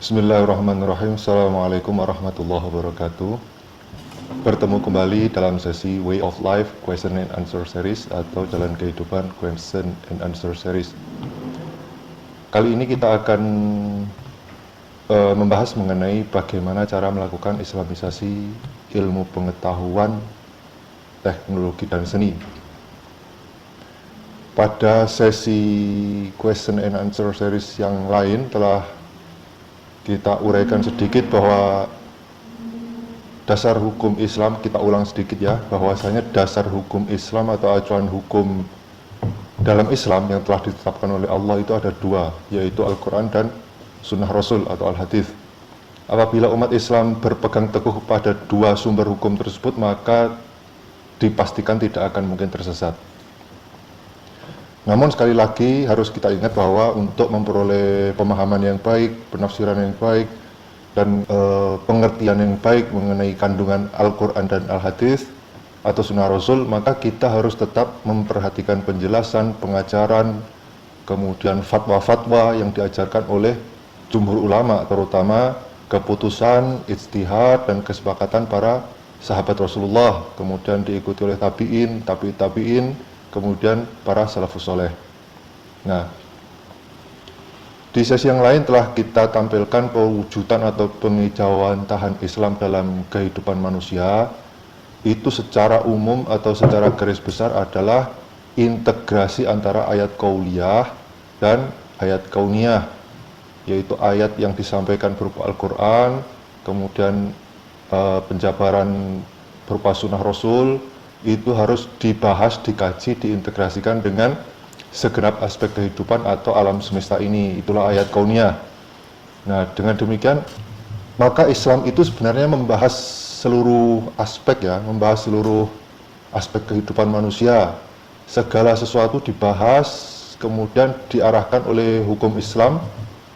Bismillahirrahmanirrahim. Assalamualaikum warahmatullahi wabarakatuh. Bertemu kembali dalam sesi Way of Life Question and Answer Series atau Jalan Kehidupan Question and Answer Series. Kali ini kita akan membahas mengenai bagaimana cara melakukan Islamisasi ilmu pengetahuan, teknologi, dan seni. Pada sesi Question and Answer Series yang lain telah kita uraikan sedikit bahwa dasar hukum Islam, kita ulang sedikit ya, bahwasanya dasar hukum Islam atau acuan hukum dalam Islam yang telah ditetapkan oleh Allah itu ada dua, yaitu Al-Quran dan Sunnah Rasul atau Al-Hadith. Apabila umat Islam berpegang teguh pada dua sumber hukum tersebut, maka dipastikan tidak akan mungkin tersesat. Namun sekali lagi harus kita ingat bahwa untuk memperoleh pemahaman yang baik, penafsiran yang baik, dan pengertian yang baik mengenai kandungan Al-Quran dan Al-Hadith atau Sunnah Rasul, maka kita harus tetap memperhatikan penjelasan, pengajaran, kemudian fatwa-fatwa yang diajarkan oleh jumhur ulama, terutama keputusan, ijtihad, dan kesepakatan para sahabat Rasulullah, kemudian diikuti oleh tabi'in, tabi'in, kemudian para salafus soleh. Nah, di sesi yang lain telah kita tampilkan pewujudan atau pengejauhan tahan Islam dalam kehidupan manusia. Itu secara umum atau secara garis besar adalah integrasi antara ayat qauliyah dan ayat kauniyah, yaitu ayat yang disampaikan berupa Al-Quran, kemudian penjabaran berupa Sunnah Rasul, itu harus dibahas, dikaji, diintegrasikan dengan segenap aspek kehidupan atau alam semesta ini. Itulah ayat kauniyah. Nah, dengan demikian maka Islam itu sebenarnya membahas seluruh aspek ya, membahas seluruh aspek kehidupan manusia. Segala sesuatu dibahas, kemudian diarahkan oleh hukum Islam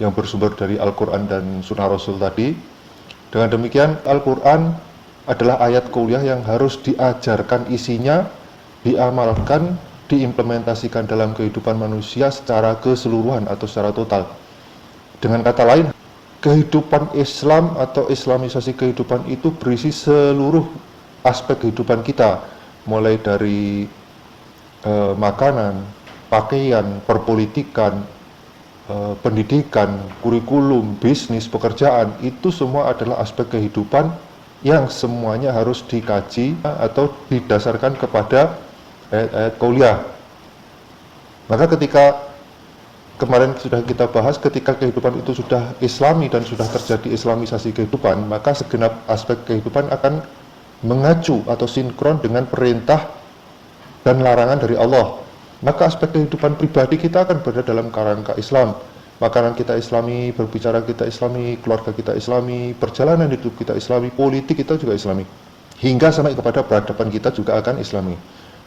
yang bersumber dari Al-Quran dan Sunnah Rasul tadi. Dengan demikian Al-Quran adalah ayat qauliyah yang harus diajarkan isinya, diamalkan, diimplementasikan dalam kehidupan manusia secara keseluruhan atau secara total. Dengan kata lain, kehidupan Islam atau Islamisasi kehidupan itu berisi seluruh aspek kehidupan kita, mulai dari makanan, pakaian, perpolitikan, pendidikan, kurikulum, bisnis, pekerjaan, itu semua adalah aspek kehidupan yang semuanya harus dikaji atau didasarkan kepada ayat-ayat qauliyah. Maka ketika kemarin sudah kita bahas, ketika kehidupan itu sudah islami dan sudah terjadi islamisasi kehidupan, maka segenap aspek kehidupan akan mengacu atau sinkron dengan perintah dan larangan dari Allah. Maka aspek kehidupan pribadi kita akan berada dalam kerangka Islam. Makanan kita Islami, berbicara kita Islami, keluarga kita Islami, perjalanan hidup kita Islami, politik kita juga Islami, hingga sampai kepada peradaban kita juga akan Islami.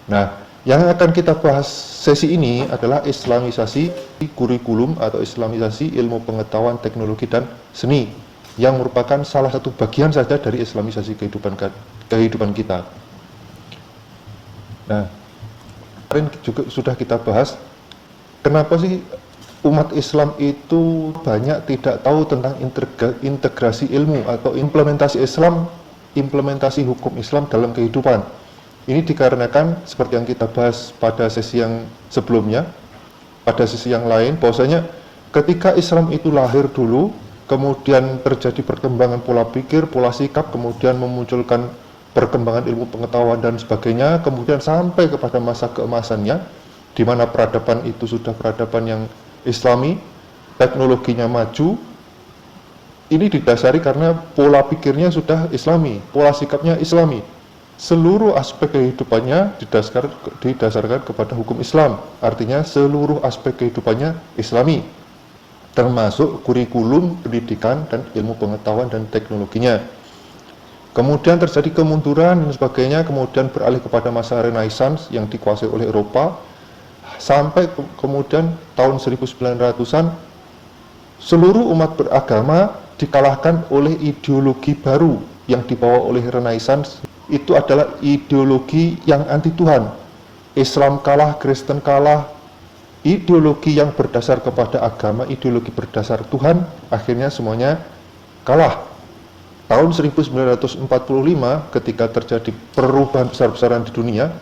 Nah, yang akan kita bahas sesi ini adalah Islamisasi kurikulum atau Islamisasi ilmu pengetahuan, teknologi, dan seni, yang merupakan salah satu bagian saja dari Islamisasi kehidupan kita. Nah, kemarin juga sudah kita bahas kenapa sih umat Islam itu banyak tidak tahu tentang integrasi ilmu atau implementasi Islam, implementasi hukum Islam dalam kehidupan. Ini dikarenakan seperti yang kita bahas pada sesi yang sebelumnya, pada sesi yang lain, bahwasanya ketika Islam itu lahir dulu, kemudian terjadi perkembangan pola pikir, pola sikap, kemudian memunculkan perkembangan ilmu pengetahuan dan sebagainya, kemudian sampai kepada masa keemasannya, di mana peradaban itu sudah peradaban yang Islami, teknologinya maju. Ini didasari karena pola pikirnya sudah Islami, pola sikapnya Islami. Seluruh aspek kehidupannya didasarkan kepada hukum Islam. Artinya seluruh aspek kehidupannya Islami, termasuk kurikulum, pendidikan, dan ilmu pengetahuan dan teknologinya. Kemudian terjadi kemunduran dan sebagainya, kemudian beralih kepada masa Renaissance yang dikuasai oleh Eropa. Sampai kemudian tahun 1900-an, seluruh umat beragama dikalahkan oleh ideologi baru yang dibawa oleh Renaissance. Itu adalah ideologi yang anti Tuhan. Islam kalah, Kristen kalah, ideologi yang berdasar kepada agama, ideologi berdasar Tuhan, akhirnya semuanya kalah. Tahun 1945 ketika terjadi perubahan besar-besaran di dunia,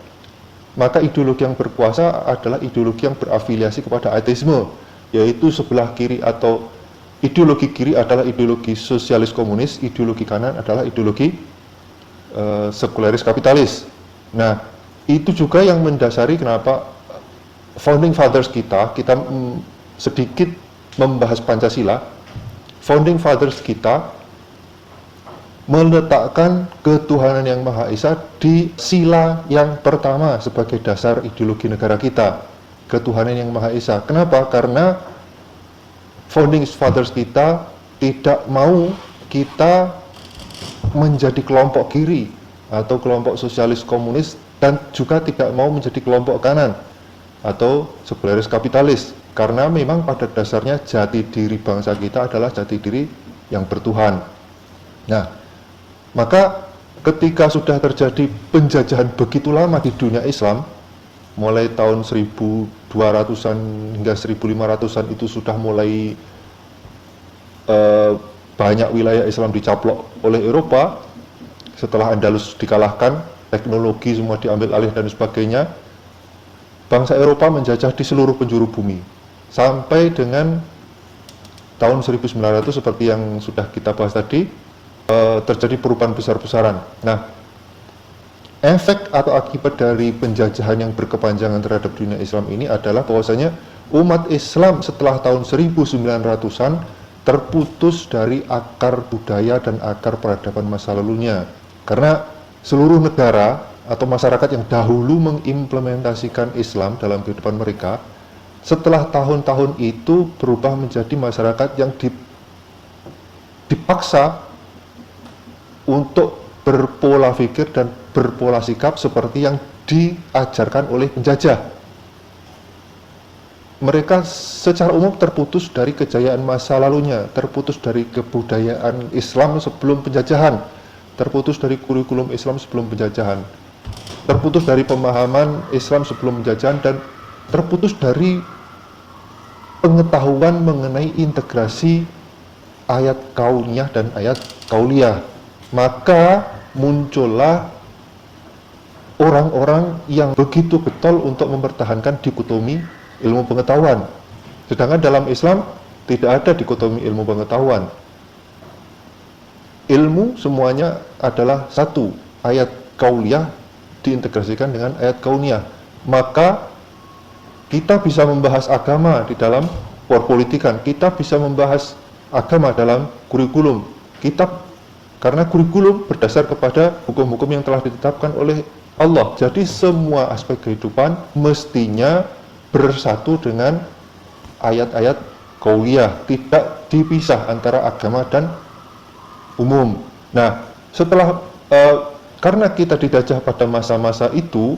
maka ideologi yang berkuasa adalah ideologi yang berafiliasi kepada ateisme, yaitu sebelah kiri atau ideologi kiri adalah ideologi sosialis komunis, ideologi kanan adalah ideologi sekuleris kapitalis. Nah, itu juga yang mendasari kenapa founding fathers kita sedikit membahas Pancasila. Founding fathers kita meletakkan ketuhanan yang Maha Esa di sila yang pertama sebagai dasar ideologi negara kita, ketuhanan yang Maha Esa. Kenapa? Karena founding fathers kita tidak mau kita menjadi kelompok kiri atau kelompok sosialis komunis, dan juga tidak mau menjadi kelompok kanan atau sekuleris kapitalis, karena memang pada dasarnya jati diri bangsa kita adalah jati diri yang bertuhan. Nah, maka ketika sudah terjadi penjajahan begitu lama di dunia Islam, mulai tahun 1200-an hingga 1500-an itu sudah mulai banyak wilayah Islam dicaplok oleh Eropa. Setelah Andalus dikalahkan, teknologi semua diambil alih dan sebagainya, bangsa Eropa menjajah di seluruh penjuru bumi. Sampai dengan tahun 1900 seperti yang sudah kita bahas tadi, terjadi perubahan besar-besaran. Nah, efek atau akibat dari penjajahan yang berkepanjangan terhadap dunia Islam ini adalah bahwasanya umat Islam setelah tahun 1900-an terputus dari akar budaya dan akar peradaban masa lalunya. Karena seluruh negara atau masyarakat yang dahulu mengimplementasikan Islam dalam kehidupan mereka, setelah tahun-tahun itu berubah menjadi masyarakat yang dipaksa untuk berpola pikir dan berpola sikap seperti yang diajarkan oleh penjajah. Mereka secara umum terputus dari kejayaan masa lalunya, terputus dari kebudayaan Islam sebelum penjajahan, terputus dari kurikulum Islam sebelum penjajahan, terputus dari pemahaman Islam sebelum penjajahan, dan terputus dari pengetahuan mengenai integrasi ayat kauniyah dan ayat kauliyah. Maka muncullah orang-orang yang begitu getol untuk mempertahankan dikotomi ilmu pengetahuan. Sedangkan dalam Islam tidak ada dikotomi ilmu pengetahuan. Ilmu semuanya adalah satu, ayat kauliyah diintegrasikan dengan ayat kauniyah. Maka kita bisa membahas agama di dalam perpolitikan, kita bisa membahas agama dalam kurikulum kita, karena kurikulum berdasar kepada hukum-hukum yang telah ditetapkan oleh Allah. Jadi semua aspek kehidupan mestinya bersatu dengan ayat-ayat kauliyah, tidak dipisah antara agama dan umum. Nah, setelah karena kita dijajah pada masa-masa itu,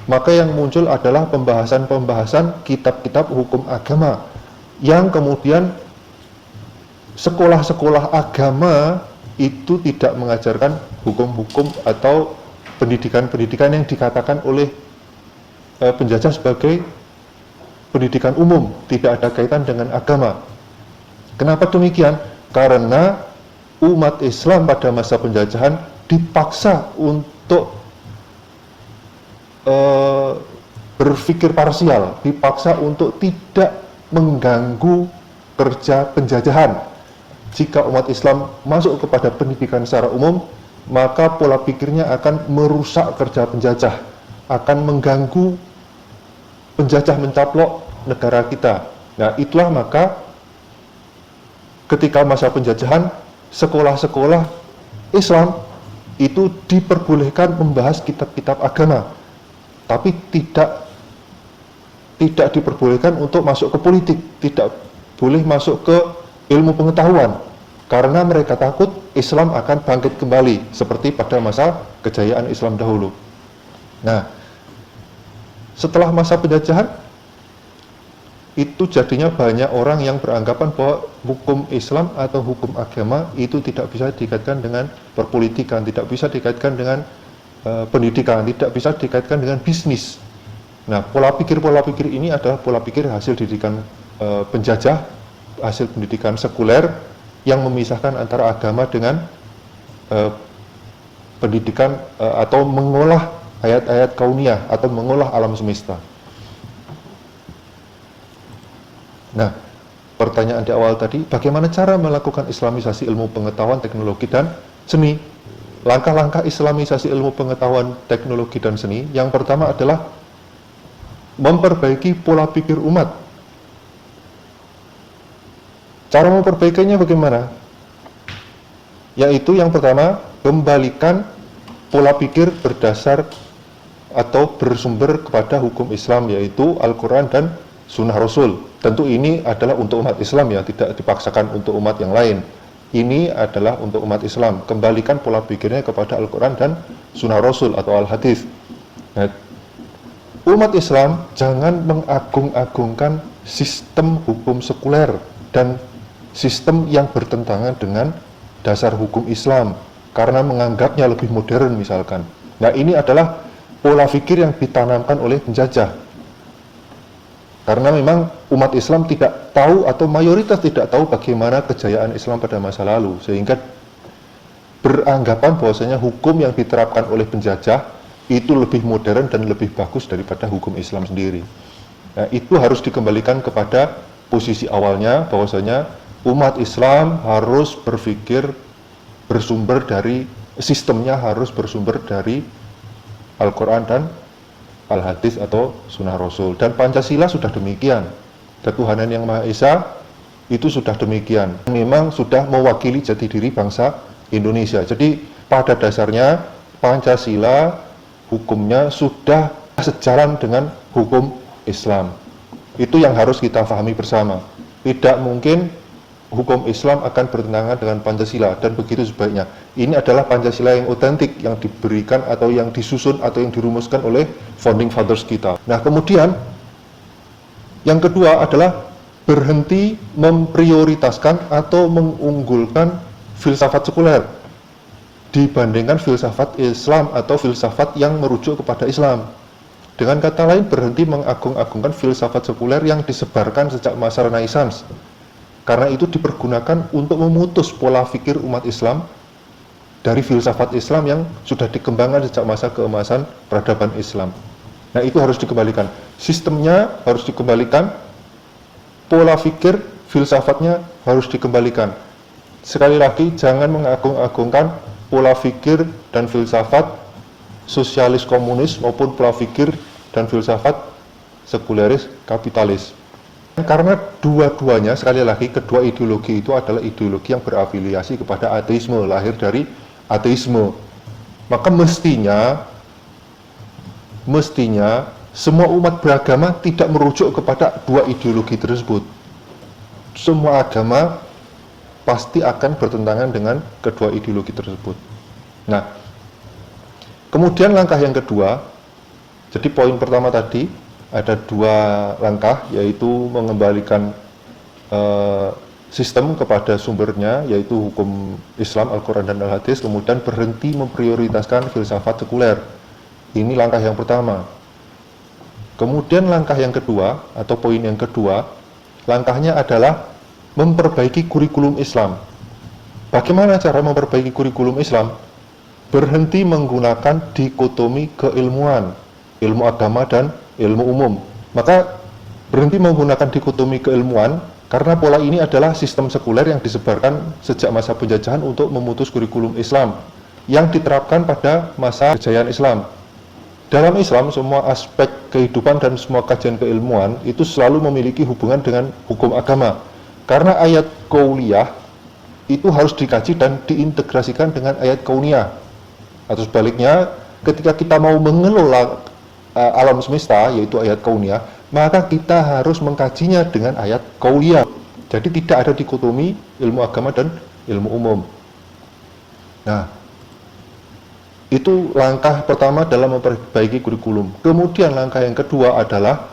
maka yang muncul adalah pembahasan-pembahasan kitab-kitab hukum agama, yang kemudian sekolah-sekolah agama itu tidak mengajarkan hukum-hukum atau pendidikan-pendidikan yang dikatakan oleh penjajah sebagai pendidikan umum, tidak ada kaitan dengan agama. Kenapa demikian? Karena umat Islam pada masa penjajahan dipaksa untuk berpikir parsial, dipaksa untuk tidak mengganggu kerja penjajahan. Jika umat Islam masuk kepada pendidikan secara umum, maka pola pikirnya akan merusak kerja penjajah, akan mengganggu penjajah mencaplok negara kita. Nah, itulah maka ketika masa penjajahan, sekolah-sekolah Islam itu diperbolehkan membahas kitab-kitab agama, tapi tidak diperbolehkan untuk masuk ke politik, tidak boleh masuk ke ilmu pengetahuan, karena mereka takut Islam akan bangkit kembali seperti pada masa kejayaan Islam dahulu. Nah, setelah masa penjajahan itu jadinya banyak orang yang beranggapan bahwa hukum Islam atau hukum agama itu tidak bisa dikaitkan dengan perpolitikan, tidak bisa dikaitkan dengan pendidikan, tidak bisa dikaitkan dengan bisnis. Nah, pola pikir ini adalah pola pikir hasil didikan penjajah, hasil pendidikan sekuler yang memisahkan antara agama dengan pendidikan atau mengolah ayat-ayat kauniyah atau mengolah alam semesta. Nah, pertanyaan di awal tadi, bagaimana cara melakukan islamisasi ilmu pengetahuan, teknologi, dan seni? Langkah-langkah islamisasi ilmu pengetahuan, teknologi, dan seni, yang pertama adalah memperbaiki pola pikir umat. Cara memperbaikinya bagaimana? Yaitu yang pertama, kembalikan pola pikir berdasar atau bersumber kepada hukum Islam, yaitu Al-Quran dan Sunnah Rasul. Tentu ini adalah untuk umat Islam ya, tidak dipaksakan untuk umat yang lain. Ini adalah untuk umat Islam. Kembalikan pola pikirnya kepada Al-Quran dan Sunnah Rasul atau Al-Hadis. Nah, umat Islam jangan mengagung-agungkan sistem hukum sekuler dan sistem yang bertentangan dengan dasar hukum Islam karena menganggapnya lebih modern misalkan. Nah, ini adalah pola pikir yang ditanamkan oleh penjajah. Karena memang umat Islam tidak tahu atau mayoritas tidak tahu bagaimana kejayaan Islam pada masa lalu, sehingga beranggapan bahwasanya hukum yang diterapkan oleh penjajah itu lebih modern dan lebih bagus daripada hukum Islam sendiri. Nah, itu harus dikembalikan kepada posisi awalnya, bahwasanya umat Islam harus berpikir bersumber dari, sistemnya harus bersumber dari Al-Quran dan Al-Hadis atau Sunnah Rasul. Dan Pancasila sudah demikian. Ketuhanan yang Maha Esa itu sudah demikian. Memang sudah mewakili jati diri bangsa Indonesia. Jadi pada dasarnya Pancasila hukumnya sudah sejalan dengan hukum Islam. Itu yang harus kita pahami bersama. Tidak mungkin hukum Islam akan bertentangan dengan Pancasila, dan begitu sebaiknya. Ini adalah Pancasila yang otentik, yang diberikan atau yang disusun atau yang dirumuskan oleh founding fathers kita. Nah, kemudian yang kedua adalah berhenti memprioritaskan atau mengunggulkan filsafat sekuler dibandingkan filsafat Islam atau filsafat yang merujuk kepada Islam. Dengan kata lain, berhenti mengagung-agungkan filsafat sekuler yang disebarkan sejak masa Renaissance. Karena itu dipergunakan untuk memutus pola pikir umat Islam dari filsafat Islam yang sudah dikembangkan sejak masa keemasan peradaban Islam. Nah, itu harus dikembalikan. Sistemnya harus dikembalikan, pola pikir filsafatnya harus dikembalikan. Sekali lagi, jangan mengagung-agungkan pola pikir dan filsafat sosialis komunis maupun pola pikir dan filsafat sekuleris kapitalis. Karena dua-duanya, sekali lagi, kedua ideologi itu adalah ideologi yang berafiliasi kepada ateisme, lahir dari ateisme. Maka mestinya semua umat beragama tidak merujuk kepada dua ideologi tersebut. Semua agama pasti akan bertentangan dengan kedua ideologi tersebut. Nah, kemudian langkah yang kedua, jadi poin pertama tadi ada dua langkah, yaitu mengembalikan sistem kepada sumbernya, yaitu hukum Islam, Al-Quran dan Al-Hadis, kemudian berhenti memprioritaskan filsafat sekuler. Ini langkah yang pertama. Kemudian langkah yang kedua, atau poin yang kedua, langkahnya adalah memperbaiki kurikulum Islam. Bagaimana cara memperbaiki kurikulum Islam? Berhenti menggunakan dikotomi keilmuan, ilmu agama dan ilmu umum. Maka berhenti menggunakan dikotomi keilmuan, karena pola ini adalah sistem sekuler yang disebarkan sejak masa penjajahan untuk memutus kurikulum Islam yang diterapkan pada masa kejayaan Islam. Dalam Islam, semua aspek kehidupan dan semua kajian keilmuan itu selalu memiliki hubungan dengan hukum agama. Karena ayat qauliyah itu harus dikaji dan diintegrasikan dengan ayat kauniyah. Atau sebaliknya, ketika kita mau mengelola alam semesta, yaitu ayat kauniyah, maka kita harus mengkajinya dengan ayat qauliyah. Jadi tidak ada dikotomi ilmu agama dan ilmu umum. Nah, itu langkah pertama dalam memperbaiki kurikulum. Kemudian langkah yang kedua adalah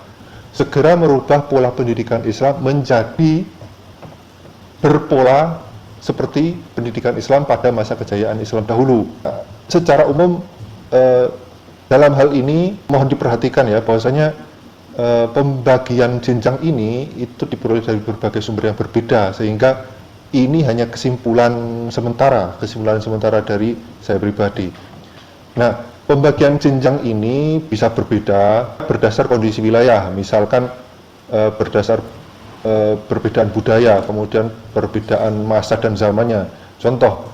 segera merubah pola pendidikan Islam menjadi berpola seperti pendidikan Islam pada masa kejayaan Islam dahulu. Secara umum dalam hal ini mohon diperhatikan ya, bahwasanya pembagian jenjang ini itu diperoleh dari berbagai sumber yang berbeda, sehingga ini hanya kesimpulan sementara dari saya pribadi. Nah, pembagian jenjang ini bisa berbeda berdasar kondisi wilayah, misalkan berdasar perbedaan budaya, kemudian perbedaan masa dan zamannya. Contoh,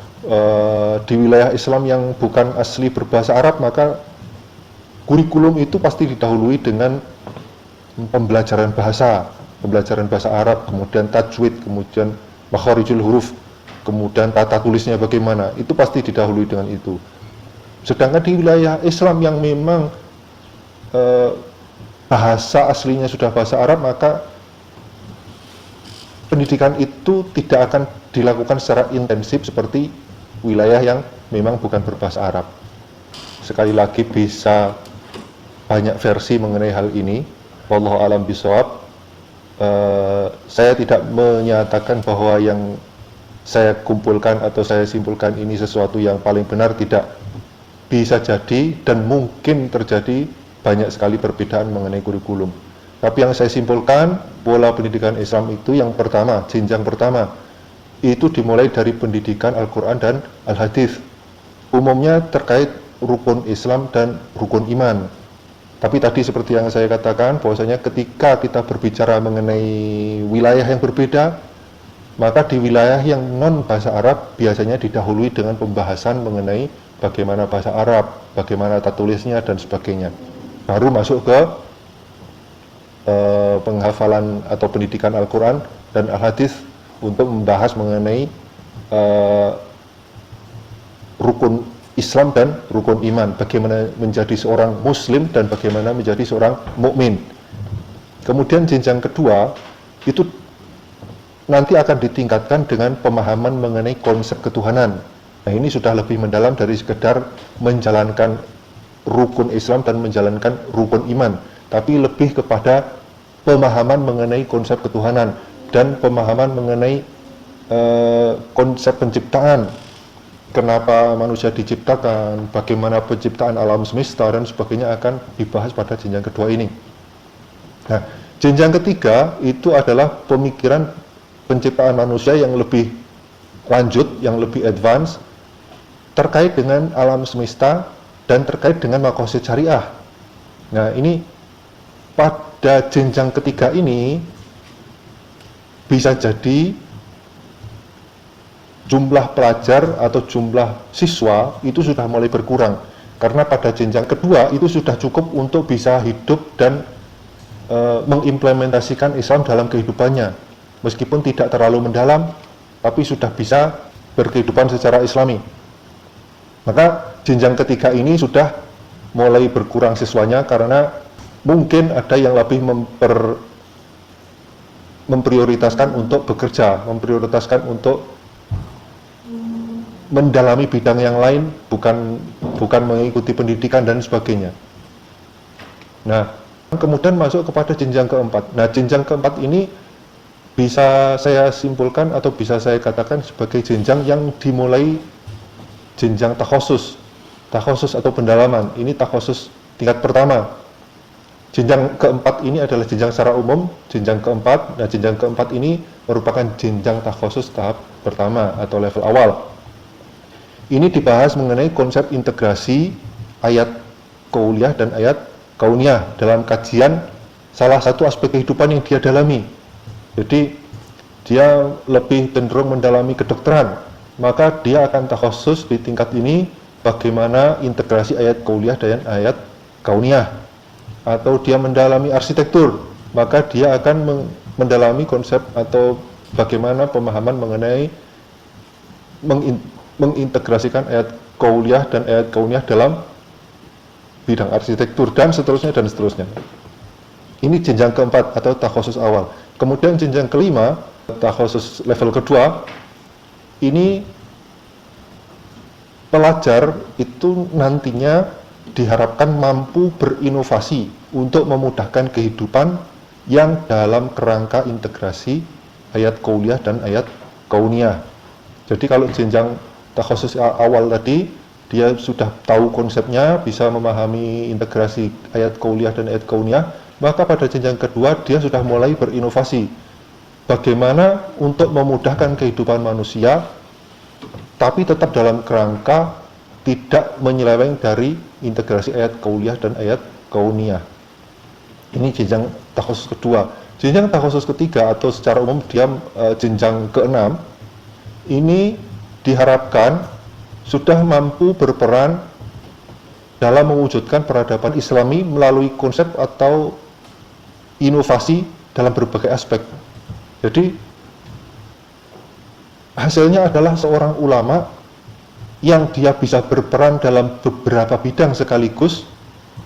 di wilayah Islam yang bukan asli berbahasa Arab, maka kurikulum itu pasti didahului dengan pembelajaran bahasa Arab, kemudian tajwid, kemudian makharijul huruf, kemudian tata tulisnya bagaimana, itu pasti didahului dengan itu. Sedangkan di wilayah Islam yang memang bahasa aslinya sudah bahasa Arab, maka pendidikan itu tidak akan dilakukan secara intensif seperti wilayah yang memang bukan berbahasa Arab. Sekali lagi bisa banyak versi mengenai hal ini. Wallahu a'lam bishawab. Saya tidak menyatakan bahwa yang saya kumpulkan atau saya simpulkan ini sesuatu yang paling benar, tidak. Bisa jadi dan mungkin terjadi banyak sekali perbedaan mengenai kurikulum. Tapi yang saya simpulkan, pola pendidikan Islam itu yang pertama, jenjang pertama, itu dimulai dari pendidikan Al-Quran dan Al-Hadis. Umumnya terkait rukun Islam dan rukun iman. Tapi tadi seperti yang saya katakan, bahwasanya ketika kita berbicara mengenai wilayah yang berbeda, maka di wilayah yang non bahasa Arab biasanya didahului dengan pembahasan mengenai bagaimana bahasa Arab, bagaimana tata tulisnya dan sebagainya. Baru masuk ke penghafalan atau pendidikan Al-Quran dan Al-Hadis untuk membahas mengenai rukun Islam dan rukun iman, bagaimana menjadi seorang muslim dan bagaimana menjadi seorang mukmin. Kemudian jenjang kedua itu nanti akan ditingkatkan dengan pemahaman mengenai konsep ketuhanan. Nah, ini sudah lebih mendalam dari sekedar menjalankan rukun Islam dan menjalankan rukun iman, tapi lebih kepada pemahaman mengenai konsep ketuhanan dan pemahaman mengenai konsep penciptaan. Kenapa manusia diciptakan, bagaimana penciptaan alam semesta dan sebagainya akan dibahas pada jenjang kedua ini. Nah, jenjang ketiga itu adalah pemikiran penciptaan manusia yang lebih lanjut, yang lebih advance, terkait dengan alam semesta dan terkait dengan maqasid syariah. Nah, ini pada jenjang ketiga ini bisa jadi jumlah pelajar atau jumlah siswa itu sudah mulai berkurang, karena pada jenjang kedua itu sudah cukup untuk bisa hidup dan mengimplementasikan Islam dalam kehidupannya, meskipun tidak terlalu mendalam, tapi sudah bisa berkehidupan secara Islami. Maka jenjang ketiga ini sudah mulai berkurang siswanya, karena mungkin ada yang lebih memprioritaskan untuk bekerja, memprioritaskan untuk mendalami bidang yang lain, bukan mengikuti pendidikan dan sebagainya. Nah, kemudian masuk kepada jenjang keempat. Nah, jenjang keempat ini bisa saya simpulkan atau bisa saya katakan sebagai jenjang yang dimulai jenjang takhosus atau pendalaman. Ini takhosus tingkat pertama. Jenjang keempat ini adalah jenjang secara umum, jenjang keempat. Nah, jenjang keempat ini merupakan jenjang takhosus tahap pertama atau level awal. Ini dibahas mengenai konsep integrasi ayat qauliyah dan ayat kauniyah dalam kajian salah satu aspek kehidupan yang dia dalami. Jadi dia lebih cenderung mendalami kedokteran, maka dia akan takhusus di tingkat ini bagaimana integrasi ayat qauliyah dan ayat kauniyah. Atau dia mendalami arsitektur, maka dia akan mendalami konsep atau bagaimana pemahaman mengenai mengintegrasikan ayat qauliyah dan ayat kauniyah dalam bidang arsitektur dan seterusnya. Ini jenjang keempat atau takhusus awal. Kemudian jenjang kelima, takhusus level kedua, ini pelajar itu nantinya diharapkan mampu berinovasi untuk memudahkan kehidupan yang dalam kerangka integrasi ayat qauliyah dan ayat kauniyah. Jadi kalau jenjang takhusus awal tadi dia sudah tahu konsepnya, bisa memahami integrasi ayat qauliyah dan ayat kauniyah, maka pada jenjang kedua dia sudah mulai berinovasi. Bagaimana untuk memudahkan kehidupan manusia, tapi tetap dalam kerangka tidak menyeleweng dari integrasi ayat qauliyah dan ayat kauniyah. Ini jenjang takhusus kedua. Jenjang takhusus ketiga atau secara umum dia jenjang keenam, ini diharapkan sudah mampu berperan dalam mewujudkan peradaban Islami melalui konsep atau inovasi dalam berbagai aspek. Jadi hasilnya adalah seorang ulama yang dia bisa berperan dalam beberapa bidang sekaligus,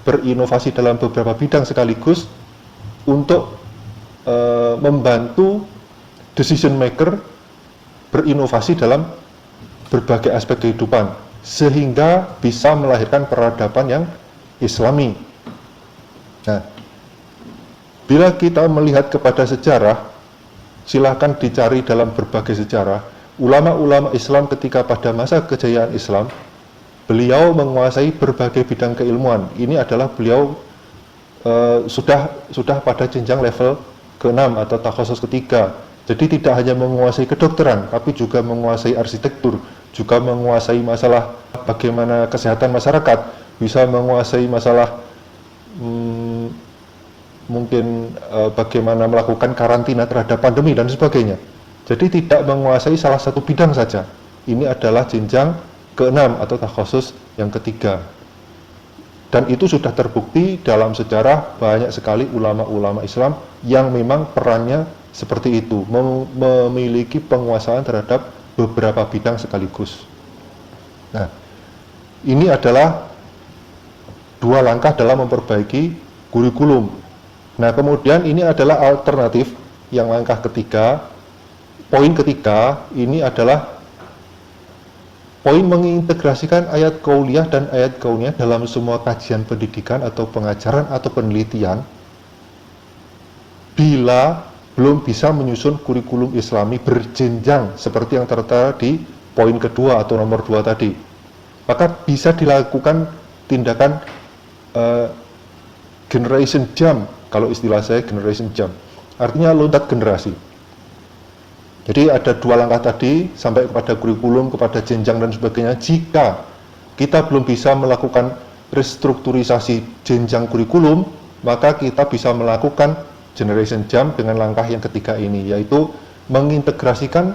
berinovasi dalam beberapa bidang sekaligus untuk membantu decision maker berinovasi dalam berbagai aspek kehidupan, sehingga bisa melahirkan peradaban yang Islami. Nah, bila kita melihat kepada sejarah, silakan dicari dalam berbagai sejarah, ulama-ulama Islam ketika pada masa kejayaan Islam, beliau menguasai berbagai bidang keilmuan. Ini adalah beliau sudah pada jenjang level ke-6 atau takhusus ketiga. Jadi tidak hanya menguasai kedokteran, tapi juga menguasai arsitektur, juga menguasai masalah bagaimana kesehatan masyarakat, bisa menguasai masalah mungkin bagaimana melakukan karantina terhadap pandemi dan sebagainya. Jadi tidak menguasai salah satu bidang saja. Ini adalah jenjang ke-6 atau takhusus yang ketiga. Dan itu sudah terbukti dalam sejarah, banyak sekali ulama-ulama Islam yang memang perannya seperti itu, memiliki penguasaan terhadap beberapa bidang sekaligus. Nah, ini adalah dua langkah dalam memperbaiki kurikulum. Nah, kemudian ini adalah alternatif yang langkah ketiga. Poin ketiga ini adalah poin mengintegrasikan ayat qauliyah dan ayat kauniyah dalam semua kajian pendidikan atau pengajaran atau penelitian bila belum bisa menyusun kurikulum Islami berjenjang seperti yang tertera di poin kedua atau nomor 2 tadi. Maka bisa dilakukan tindakan generation jump, kalau istilah saya generation jump, artinya loncat generasi. Jadi ada dua langkah tadi sampai kepada kurikulum, kepada jenjang dan sebagainya. Jika kita belum bisa melakukan restrukturisasi jenjang kurikulum, maka kita bisa melakukan generation jump dengan langkah yang ketiga ini, yaitu mengintegrasikan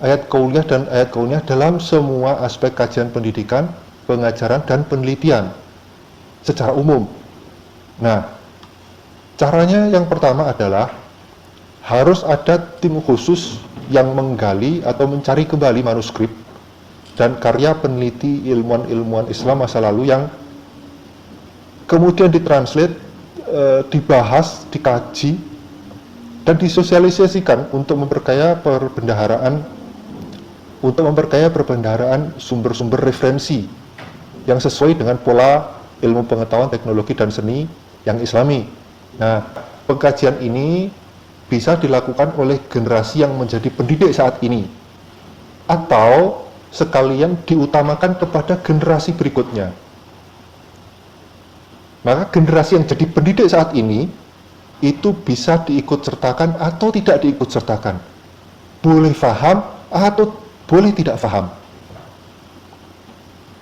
ayat qauliyah dan ayat kauniyah dalam semua aspek kajian pendidikan, pengajaran dan penelitian secara umum. Nah, caranya yang pertama adalah harus ada tim khusus yang menggali atau mencari kembali manuskrip dan karya peneliti ilmuwan-ilmuwan Islam masa lalu yang kemudian ditranslate, dibahas, dikaji, dan disosialisasikan untuk memperkaya perbendaharaan sumber-sumber referensi yang sesuai dengan pola ilmu pengetahuan, teknologi, dan seni yang Islami. Nah, pengkajian ini bisa dilakukan oleh generasi yang menjadi pendidik saat ini, atau sekalian diutamakan kepada generasi berikutnya. Maka generasi yang jadi pendidik saat ini itu bisa diikut sertakan atau tidak diikut sertakan, boleh paham atau boleh tidak paham.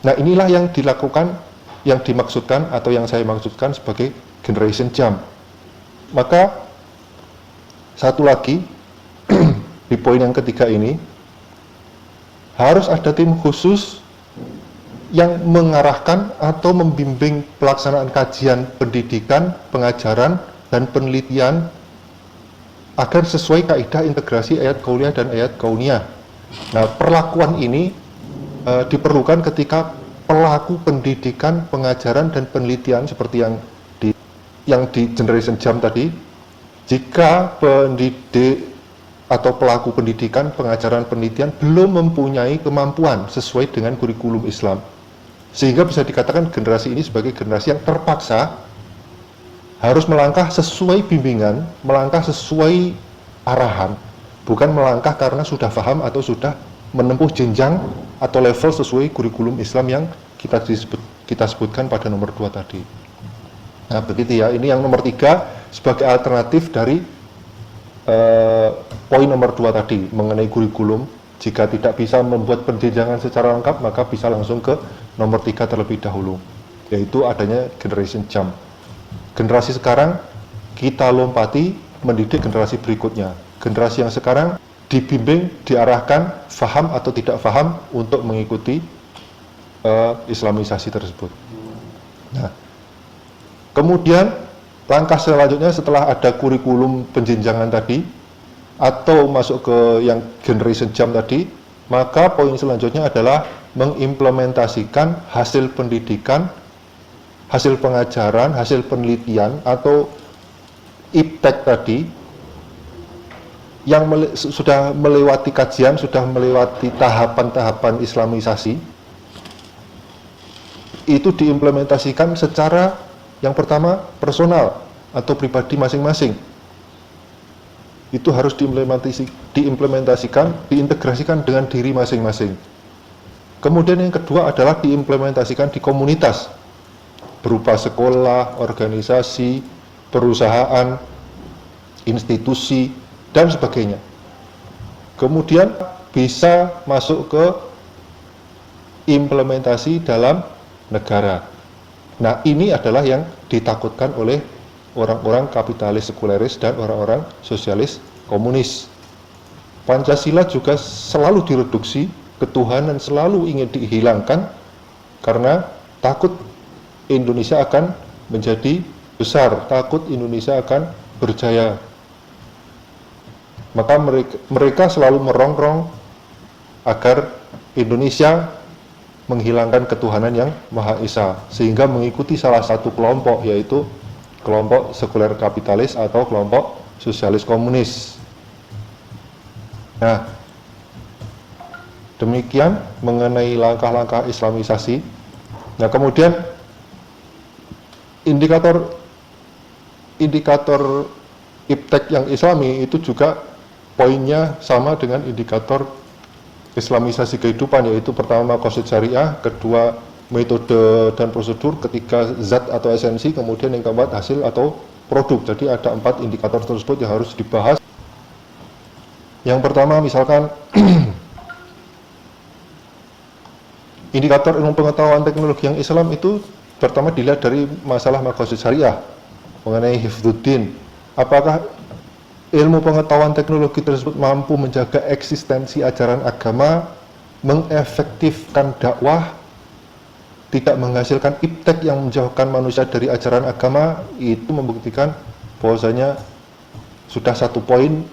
Nah, inilah yang dilakukan, yang dimaksudkan atau yang saya maksudkan sebagai generation jump. Maka satu lagi di poin yang ketiga ini, harus ada tim khusus yang mengarahkan atau membimbing pelaksanaan kajian pendidikan, pengajaran, dan penelitian agar sesuai kaidah integrasi ayat qauliyah dan ayat kauniyah. Nah, perlakuan ini diperlukan ketika pelaku pendidikan, pengajaran, dan penelitian seperti yang di generation jump tadi, jika pendidik atau pelaku pendidikan, pengajaran, penelitian belum mempunyai kemampuan sesuai dengan kurikulum Islam, sehingga bisa dikatakan generasi ini sebagai generasi yang terpaksa harus melangkah sesuai bimbingan, melangkah sesuai arahan, bukan melangkah karena sudah paham atau sudah menempuh jenjang atau level sesuai kurikulum Islam yang kita sebutkan pada nomor 2 tadi. Nah, begitu ya. Ini yang nomor 3 sebagai alternatif dari poin nomor 2 tadi mengenai kurikulum. Jika tidak bisa membuat penjenjangan secara lengkap, maka bisa langsung ke nomor 3 terlebih dahulu, yaitu adanya generation jump. Generasi sekarang kita lompati mendidik generasi berikutnya. Generasi yang sekarang dibimbing, diarahkan, faham atau tidak faham untuk mengikuti Islamisasi tersebut. Nah, kemudian langkah selanjutnya setelah ada kurikulum penjenjangan tadi atau masuk ke yang generation jump tadi, maka poin selanjutnya adalah mengimplementasikan hasil pendidikan, hasil pengajaran, hasil penelitian atau iptek tadi yang sudah melewati kajian, sudah melewati tahapan-tahapan Islamisasi, itu diimplementasikan secara yang pertama personal atau pribadi masing-masing. Itu harus diimplementasikan, diintegrasikan dengan diri masing-masing. Kemudian yang kedua adalah diimplementasikan di komunitas, berupa sekolah, organisasi, perusahaan, institusi, dan sebagainya. Kemudian bisa masuk ke implementasi dalam negara. Nah, ini adalah yang ditakutkan oleh orang-orang kapitalis sekuleris dan orang-orang sosialis komunis. Pancasila juga selalu direduksi, ketuhanan selalu ingin dihilangkan karena takut Indonesia akan menjadi besar, takut Indonesia akan berjaya. Maka mereka selalu merongrong agar Indonesia menghilangkan ketuhanan yang Maha Esa, sehingga mengikuti salah satu kelompok, yaitu kelompok sekuler kapitalis atau kelompok sosialis komunis. Nah, demikian mengenai langkah-langkah Islamisasi. Nah, kemudian indikator iptek yang Islami itu juga poinnya sama dengan indikator Islamisasi kehidupan, yaitu pertama maqasid syariah, kedua metode dan prosedur, ketiga zat atau esensi, kemudian yang keempat hasil atau produk. Jadi ada 4 indikator tersebut yang harus dibahas. Yang pertama misalkan indikator ilmu pengetahuan teknologi yang Islam itu pertama dilihat dari masalah maqasid syariah mengenai hifdzuddin. Apakah ilmu pengetahuan teknologi tersebut mampu menjaga eksistensi ajaran agama, mengefektifkan dakwah, tidak menghasilkan iptek yang menjauhkan manusia dari ajaran agama. Itu membuktikan bahwasanya sudah 1 poin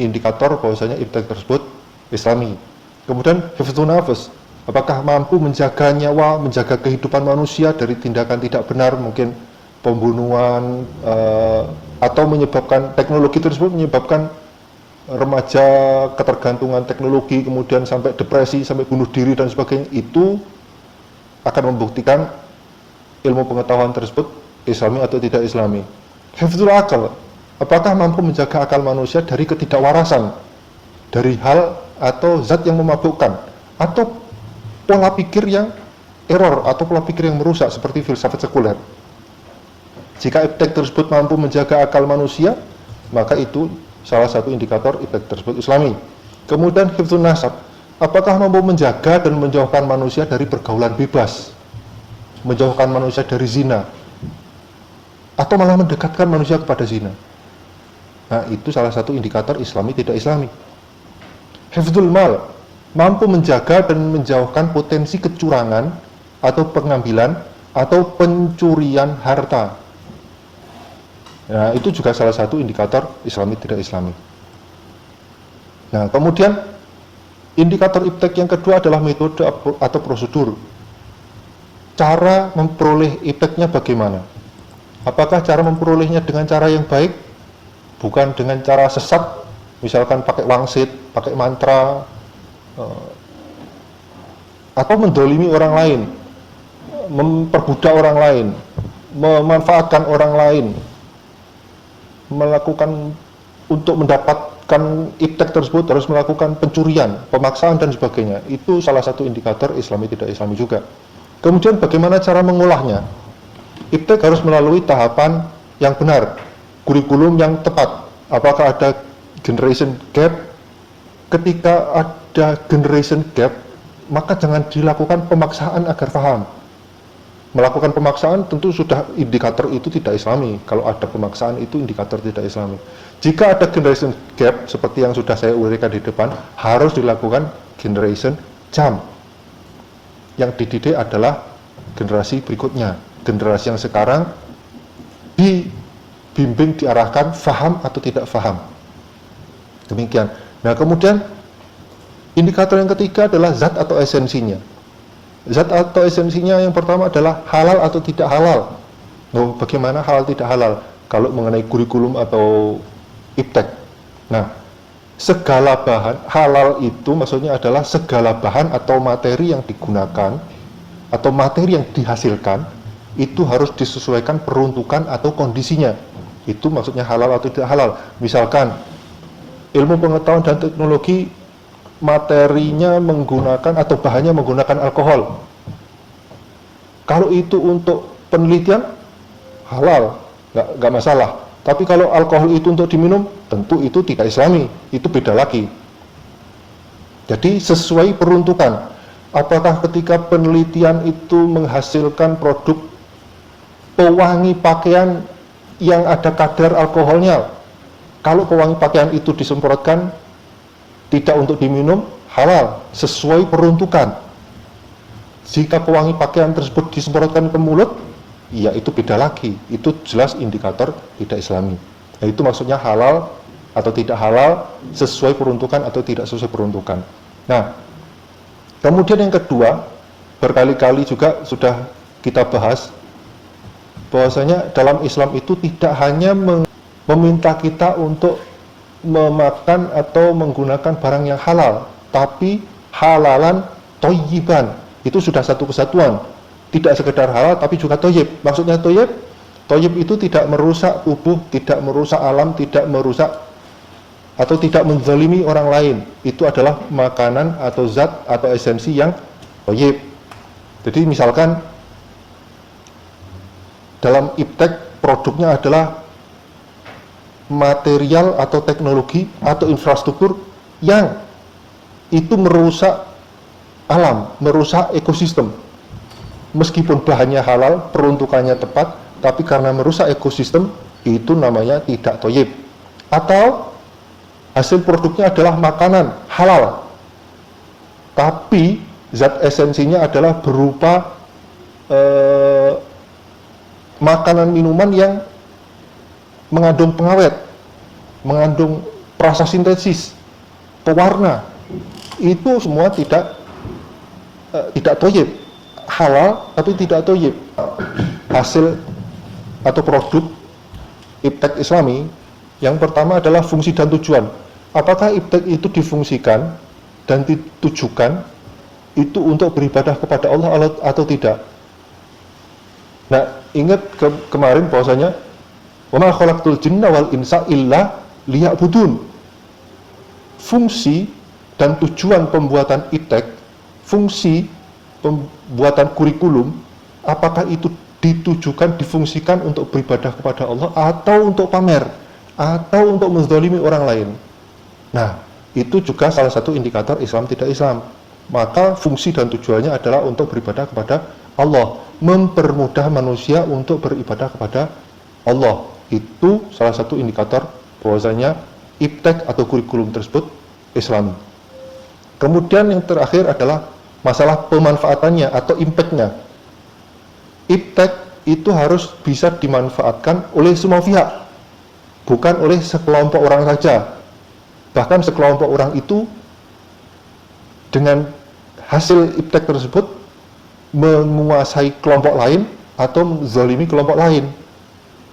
indikator bahwasanya iptek tersebut Islami. Kemudian hifdzun nafas, apakah mampu menjaga nyawa, menjaga kehidupan manusia dari tindakan tidak benar, mungkin pembunuhan, atau menyebabkan teknologi tersebut menyebabkan remaja ketergantungan teknologi, kemudian sampai depresi, sampai bunuh diri dan sebagainya. Itu akan membuktikan ilmu pengetahuan tersebut Islami atau tidak Islami. Hifdzul akal, apakah mampu menjaga akal manusia dari ketidakwarasan, dari hal atau zat yang memabukkan, atau pola pikir yang error atau pola pikir yang merusak seperti filsafat sekuler. Jika iptek tersebut mampu menjaga akal manusia, maka itu salah satu indikator iptek tersebut Islami. Kemudian hifdzun nasab, apakah mampu menjaga dan menjauhkan manusia dari pergaulan bebas, menjauhkan manusia dari zina, atau malah mendekatkan manusia kepada zina. Nah, itu salah satu indikator Islami tidak Islami. Hifdzul mal, mampu menjaga dan menjauhkan potensi kecurangan atau pengambilan atau pencurian harta. Nah, itu juga salah satu indikator Islami tidak Islami. Nah, kemudian indikator iptek yang kedua adalah metode atau prosedur. Cara memperoleh ipteknya bagaimana? Apakah cara memperolehnya dengan cara yang baik, bukan dengan cara sesat, misalkan pakai wangsit, pakai mantra, atau mendolimi orang lain, memperbudak orang lain, memanfaatkan orang lain, melakukan untuk mendapatkan iptek tersebut harus melakukan pencurian, pemaksaan dan sebagainya. Itu salah satu indikator Islami tidak Islami juga. Kemudian bagaimana cara mengolahnya? Iptek harus melalui tahapan yang benar, kurikulum yang tepat. Apakah ada generation gap? Ketika ada generation gap, maka jangan dilakukan pemaksaan agar paham. Melakukan pemaksaan tentu sudah indikator itu tidak Islami. Kalau ada pemaksaan itu indikator tidak Islami. Jika ada generation gap seperti yang sudah saya uraikan di depan, harus dilakukan generation jump. Yang dididik adalah generasi berikutnya, generasi yang sekarang dibimbing, diarahkan faham atau tidak faham. Demikian. Nah, kemudian indikator yang ketiga adalah zat atau esensinya. Zat atau esensinya yang pertama adalah halal atau tidak halal. Oh, bagaimana halal tidak halal? Kalau mengenai kurikulum atau iptek. Nah, segala bahan, halal itu maksudnya adalah segala bahan atau materi yang digunakan atau materi yang dihasilkan itu harus disesuaikan peruntukan atau kondisinya. Itu maksudnya halal atau tidak halal. Misalkan ilmu pengetahuan dan teknologi materinya menggunakan atau bahannya menggunakan alkohol. Kalau itu untuk penelitian halal, nggak masalah. Tapi kalau alkohol itu untuk diminum, tentu itu tidak Islami, itu beda lagi. Jadi sesuai peruntukan. Apakah ketika penelitian itu menghasilkan produk pewangi pakaian yang ada kadar alkoholnya? Kalau pewangi pakaian itu disemprotkan tidak untuk diminum, halal, sesuai peruntukan. Jika pewangi pakaian tersebut disemprotkan ke mulut, ya itu beda lagi. Itu jelas indikator tidak Islami. Nah, itu maksudnya halal atau tidak halal, sesuai peruntukan atau tidak sesuai peruntukan. Nah, kemudian yang kedua, berkali-kali juga sudah kita bahas, bahwasanya dalam Islam itu tidak hanya meminta kita untuk memakan atau menggunakan barang yang halal, tapi halalan thayyiban. Itu sudah satu kesatuan. Tidak sekedar halal tapi juga thayyib. Maksudnya thayyib itu tidak merusak tubuh, tidak merusak alam, tidak merusak atau tidak menzalimi orang lain. Itu adalah makanan atau zat atau esensi yang thayyib. Jadi misalkan dalam iptek produknya adalah material atau teknologi atau infrastruktur yang itu merusak alam, merusak ekosistem. Meskipun bahannya halal, peruntukannya tepat, tapi karena merusak ekosistem, itu namanya tidak thayyib. Atau hasil produknya adalah makanan halal, tapi zat esensinya adalah berupa makanan minuman yang mengandung pengawet, mengandung perasa sintesis, pewarna. Itu semua tidak thayyib. Halal tapi tidak thayyib. Hasil atau produk iptek Islami yang pertama adalah fungsi dan tujuan. Apakah iptek itu difungsikan dan ditujukan itu untuk beribadah kepada Allah atau tidak? Nah, ingat kemarin bahwasanya wa ma khalaqtul jinna wal insa illa liya'budun. Fungsi dan tujuan pembuatan iptek, fungsi pembuatan kurikulum, apakah itu ditujukan, difungsikan untuk beribadah kepada Allah atau untuk pamer, atau untuk menzalimi orang lain. Nah, itu juga salah satu indikator Islam tidak Islam. Maka fungsi dan tujuannya adalah untuk beribadah kepada Allah, mempermudah manusia untuk beribadah kepada Allah. Itu salah satu indikator bahwasanya iptek atau kurikulum tersebut Islami. Kemudian yang terakhir adalah masalah pemanfaatannya atau impact-nya. Iptek itu harus bisa dimanfaatkan oleh semua pihak, bukan oleh sekelompok orang saja. Bahkan sekelompok orang itu dengan hasil iptek tersebut menguasai kelompok lain atau menzalimi kelompok lain.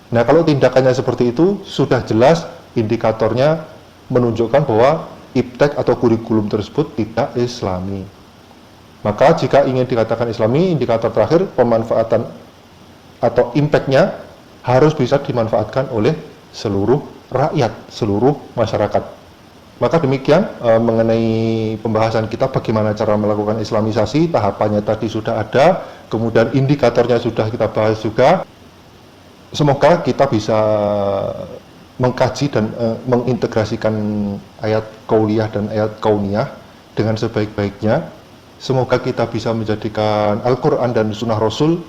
Nah, kalau tindakannya seperti itu, sudah jelas indikatornya menunjukkan bahwa iptek atau kurikulum tersebut tidak Islami. Maka jika ingin dikatakan Islami, indikator terakhir pemanfaatan atau impact-nya harus bisa dimanfaatkan oleh seluruh rakyat, seluruh masyarakat. Maka demikian mengenai pembahasan kita bagaimana cara melakukan islamisasi, tahapannya tadi sudah ada, kemudian indikatornya sudah kita bahas juga. Semoga kita bisa mengkaji dan mengintegrasikan ayat qauliyah dan ayat kauniyah dengan sebaik-baiknya. Semoga kita bisa menjadikan Al-Quran dan Sunnah Rasul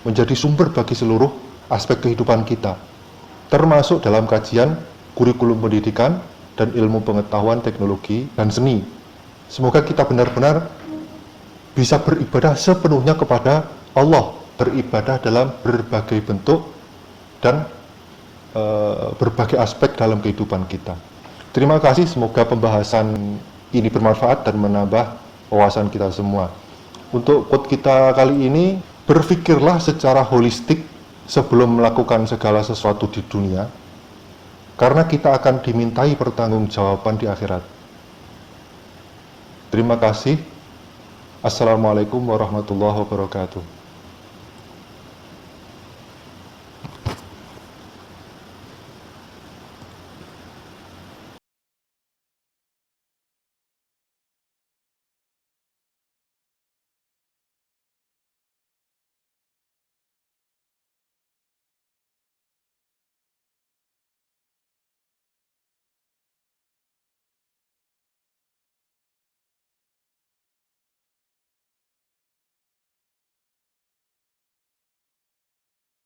menjadi sumber bagi seluruh aspek kehidupan kita, termasuk dalam kajian kurikulum pendidikan dan ilmu pengetahuan, teknologi, dan seni. Semoga kita benar-benar bisa beribadah sepenuhnya kepada Allah, beribadah dalam berbagai bentuk dan berbagai aspek dalam kehidupan kita. Terima kasih, semoga pembahasan ini bermanfaat dan menambah wawasan kita semua. Untuk quote kita kali ini, berpikirlah secara holistik sebelum melakukan segala sesuatu di dunia, karena kita akan dimintai pertanggungjawaban di akhirat. Terima kasih. Assalamualaikum warahmatullahi wabarakatuh.